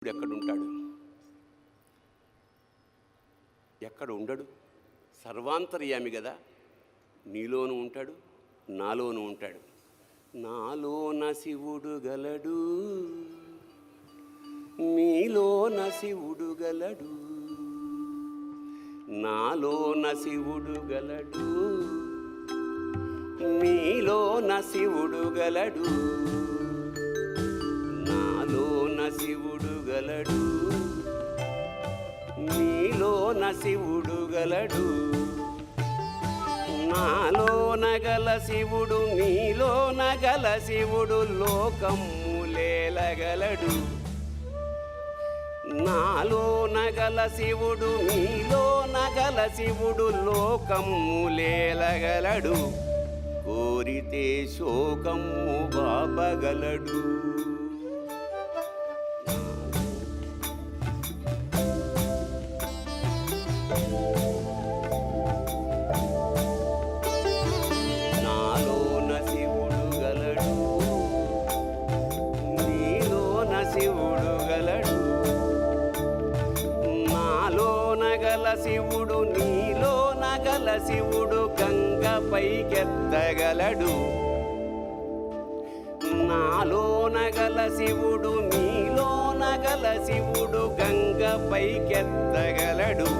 ఇప్పుడు ఎక్కడుంటాడు? ఎక్కడ ఉండడు? సర్వాంతర్యామి కదా. నీలోనూ ఉంటాడు, నాలోనూ ఉంటాడు. నాలోన శివుడు గలడు, నీలోన శివుడు గలడు. నాలోన శివుడు గలడు, నీలోన శివుడు గలడు. నాలోన శివుడు గలడు, నీలోన శివుడు గలడు. నాలోన గల శివుడు, నీలోన గల శివుడు లోకములేలగలడు. నాలోన గల శివుడు, నీలోన గల శివుడు లోకములేలగలడు. కోరితే శోకము బాపగలడు. నాలోన శివుడు గలడు, నీలోన శివుడు గలడు. నాలోన గల శివుడు, నీలోన గల శివుడు గంగ పైకెత్తగలడు. నాలోన గల శివుడు, నీలోన గల శివుడు గంగ పైకెత్తగలడు.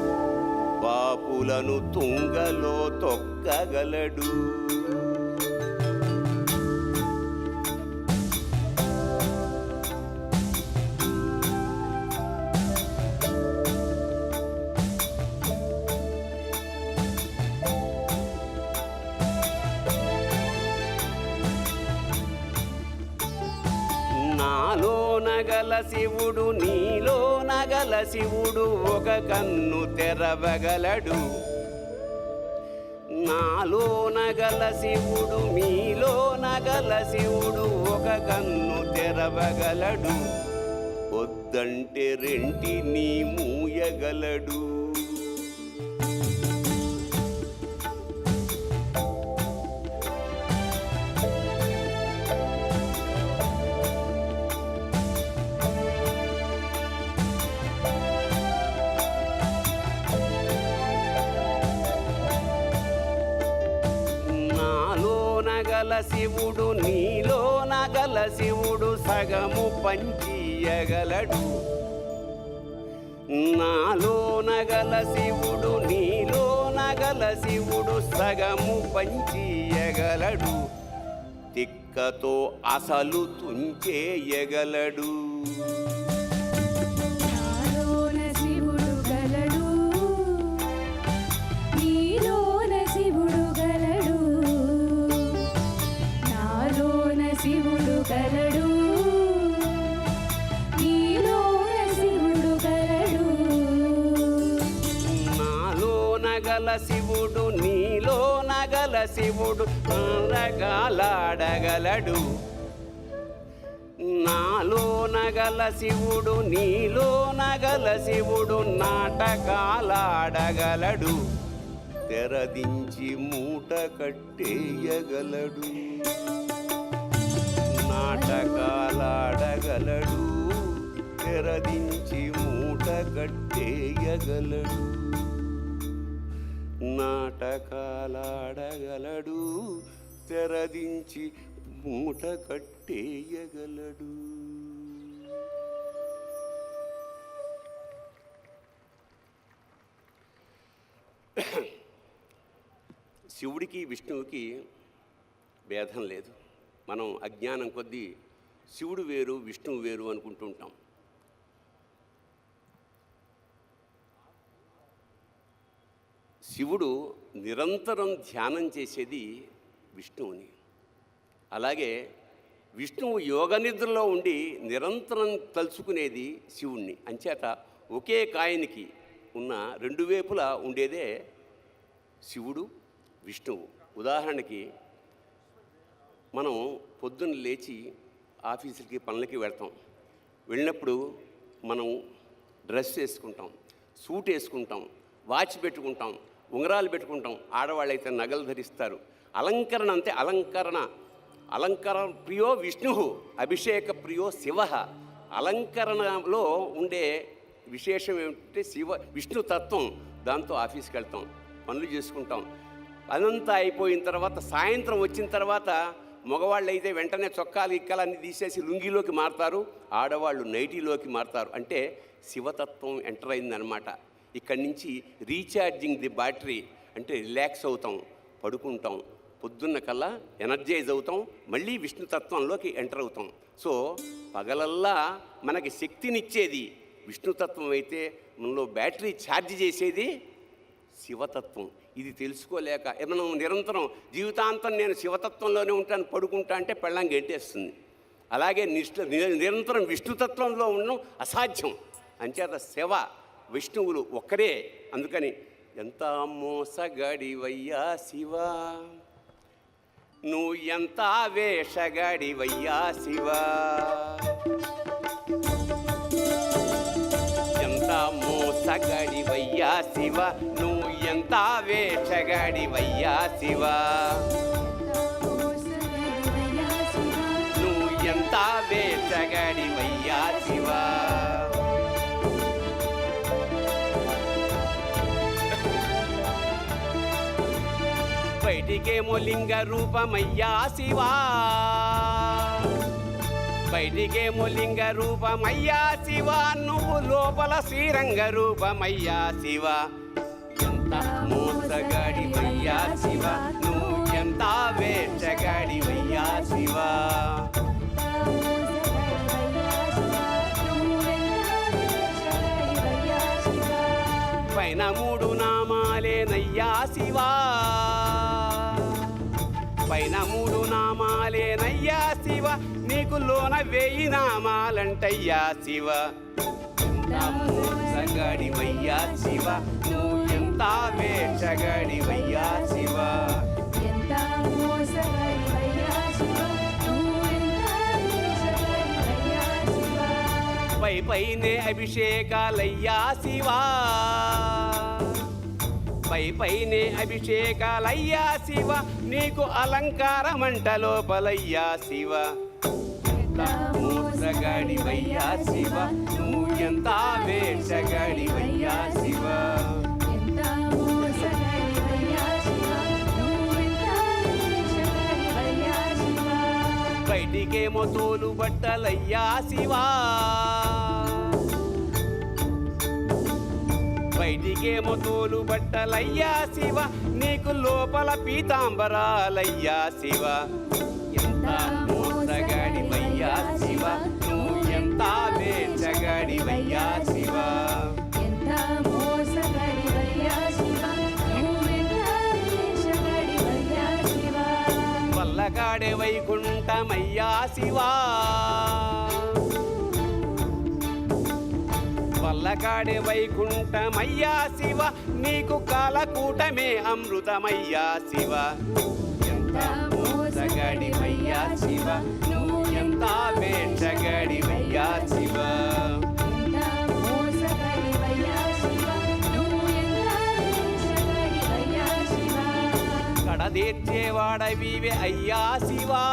పాపులను తుంగలో తొక్కగలడు. నాలోన గల శివుడు, నీలోన గల శివుడు ఒక కన్ను తెరవగలడు. నాలోన గల శివుడు, నీలోన గల శివుడు ఒక కన్ను తెరవగలడు. వద్దంటే రెంటిని మూయగలడు. గల శివుడు, నీలోన గల శివుడు సగము పంచియగలడు. నాలోన గల శివుడు, నీలోన గల శివుడు సగము పంచియగలడు. తిక్కతో అసలు తుంచేయగలడు. శివుడు గలడు, నీలోన శివుడు గలడు. నాలోన గల శివుడు, నీలోన గల శివుడు నాటకాలాడగలడు. నాలోన గల శివుడు, నీలోన గల శివుడు నాటకాలాడగలడు. తెరదించి మూట కట్టేయగలడు. నాటకాలాడగలడు, తెరదించి మూట కట్టేయగలడు. నాటకాలాడగలడు, తెరదించి మూట కట్టేయగలడు. శివుడికి విష్ణువుకి భేదం లేదు. మనం అజ్ఞానం కొద్దీ శివుడు వేరు, విష్ణువు వేరు అనుకుంటుంటాం. శివుడు నిరంతరం ధ్యానం చేసేది విష్ణువుని. అలాగే విష్ణువు యోగ నిద్రలో ఉండి నిరంతరం తలుచుకునేది శివుణ్ణి. అంచేత ఒకే కాయనికి ఉన్న రెండు వైపులా ఉండేదే శివుడు, విష్ణువు. ఉదాహరణకి మనం పొద్దున్న లేచి ఆఫీసులకి పనులకి వెళ్తాం. వెళ్ళినప్పుడు మనం డ్రెస్ వేసుకుంటాం, సూట్ వేసుకుంటాం, వాచ్ పెట్టుకుంటాం, ఉంగరాలు పెట్టుకుంటాం. ఆడవాళ్ళైతే నగలు ధరిస్తారు. అలంకరణ అంతే. అలంకరణ ప్రియో విష్ణు, అభిషేక ప్రియో శివ. అలంకరణలో ఉండే విశేషం ఏమిటంటే విష్ణు తత్వం. దాంతో ఆఫీస్కి వెళ్తాం, పనులు చేసుకుంటాం. అదంతా అయిపోయిన తర్వాత సాయంత్రం వచ్చిన తర్వాత మగవాళ్ళు అయితే వెంటనే చొక్కాలు ఇక్కలన్నీ తీసేసి లుంగిలోకి మారుతారు, ఆడవాళ్ళు నైటీలోకి మారుతారు. అంటే శివతత్వం ఎంటర్ అయిందనమాట. ఇక్కడి నుంచి రీఛార్జింగ్ ది బ్యాటరీ, అంటే రిలాక్స్ అవుతాం, పడుకుంటాం, పొద్దున్న కల్లా ఎనర్జైజ్ అవుతాం, మళ్ళీ విష్ణుతత్వంలోకి ఎంటర్ అవుతాం. సో పగలల్లా మనకి శక్తినిచ్చేది విష్ణుతత్వం అయితే మనలో బ్యాటరీ ఛార్జ్ చేసేది శివతత్వం. ఇది తెలుసుకోలేక మనం నిరంతరం జీవితాంతం నేను శివతత్వంలోనే ఉంటాను, పడుకుంటా అంటే పెళ్ళం గెంటేస్తుంది. అలాగే నిరంతరం విష్ణుతత్వంలో ఉండడం అసాధ్యం. అంచేత శివ విష్ణువులు ఒక్కరే. అందుకని ఎంత మోసగాడివయ్యా శివ, నువ్వు ఎంత వేషగాడివయ్యా శివ, ఎంత మోసగాడివయ్యా శివ, నువ్వు ఎంత వేషగాడివయ్యా శివ, నువ్వు ఎంత వేషగాడివయ్యా శివ. బయటికేమో లింగ రూపమయ్యా శివా, బయటికేమో లింగ రూపమయ్యా శివ, నువ్వు లోపల శ్రీరంగ రూపమయ్యా శివ. ఎంత మోసగాడివయ్యా శివ, నువ్వు ఎంత వేషగాడివయ్యా శివ, పైన 3 నామాలేనయ్యా శివా, పైన 3 నామాలేనయ్యా శివ, నీకు లోన 1000 నామాలంటయ్యా శివ. ఎంత మోసగాడివయ్యా శివ, నువ్వు ఎంత వేషగాడివయ్యా శివ, పైనే అభిషేకాలయ్యా శివా, పైనే అభిషేకాలయ్యా శివ, నీకు అలంకారమంట లోపలయ్యా శివ. ఎంత మోసగాడివయ్యా శివ, నువ్వు ఎంత వేషగాడివయ్యా శివ, బయటికేమో తోలు బట్టలయ్యా శివా, బయటికేమో తోలు బట్టలయ్యా శివ, నీకు లోపల పీతాంబరాలయ్యా శివ. ఎంత మోసగాడివయ్యా శివ, నువ్వు ఎంత వేషగాడివయ్యా శివ, వల్లకాడే వైకుంఠమయ్యా శివా, వల్లకాడే వైకుంఠమయ్యా శివ, నీకు కాలకూటమే అమృతమయ్యా శివ. ఎంత మోసగాడివయ్యా శివ, నువ్వు ఎంత వేషగాడివయ్యా శివ, కడదేర్చేవాడవివే అయ్యా శివా,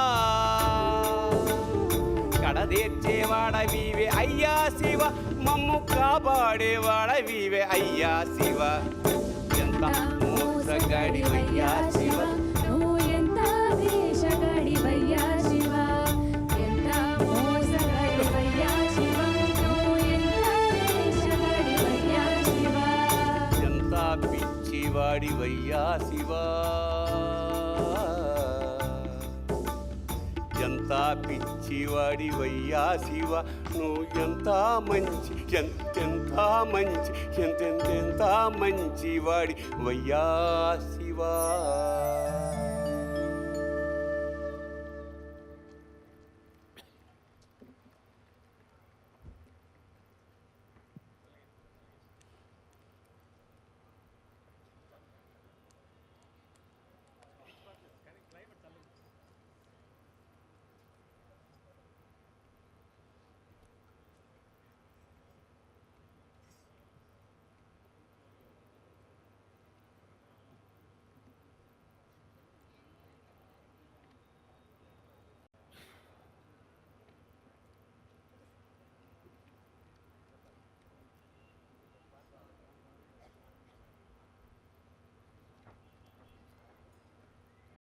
కడదేర్చేవాడవివే అయ్యా శివ, మమ్ము కాపాడేవాడవివే అయ్యా శివ. ఎంత మోసగాడివయ్యా శివ, ఎంత పిచ్చివాడివయ్యా శివ, ఎంత పిచ్చివాడివయ్యా శివ, నువ్వు ఎంత మంచి ఎంతెంత మంచి ఎంతెంత మంచివాడి వయ్యా శివ.